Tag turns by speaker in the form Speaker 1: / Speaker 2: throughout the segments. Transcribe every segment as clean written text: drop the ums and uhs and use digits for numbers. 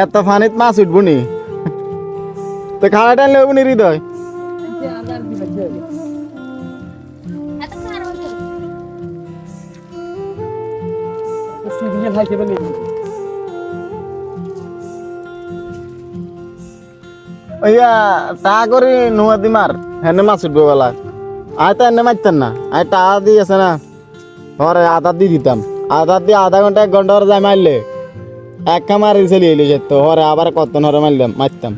Speaker 1: এত পানিত মাছ উঠবো নি তো খাড়া টানলে হবো নি হৃদয় ওইয়া তা করে নোয়া দি মার হেনে মাছ উঠবে বেলা আয় তো এনে মারতেন না আয় টা দিয়ে আছে না ধরে আধা দিয়ে দিতাম আধা দিয়ে আধা ঘন্টা 1 ঘন্টা যাই মারলে এক মারি চলে এলি যেত হরে আবার কত নরে মারলাম মারতাম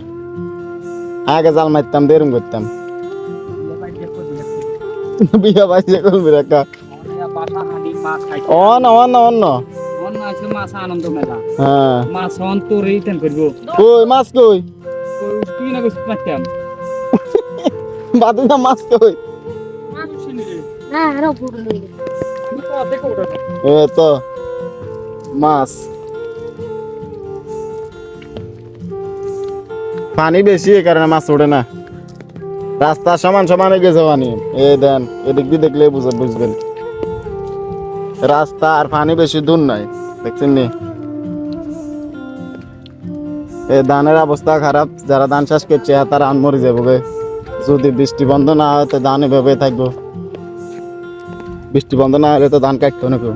Speaker 1: আগে জাল মারতাম দেরম করতাম বিয়া পাইছে করবি রেখা অন অন অন
Speaker 2: মাছ আনন্দ মেলা
Speaker 1: হ্যাঁ
Speaker 2: মাছ অন্তর রিটার্ন করবো
Speaker 1: কই মাছ কই
Speaker 2: তুই না কিছু পারতাম
Speaker 1: বাদে না মাছ কই এ তো মাছ পানি বেশি এই কারণে মাছ ওঠে না রাস্তা সমান সমান হয়ে গেছে পানি এ দেন এদিক দিয়ে দেখলে বুঝবেন রাস্তা আর পানি বেশি দূর নাই দেখছেন নি এই ধানের অবস্থা খারাপ যারা ধান চাষ করছে তারা আন মরে যাবো গে যদি বৃষ্টি বন্ধ না হয় তো ধান এভাবে থাকবো বৃষ্টি বন্ধ না হলে তো ধান কাটতো না কেউ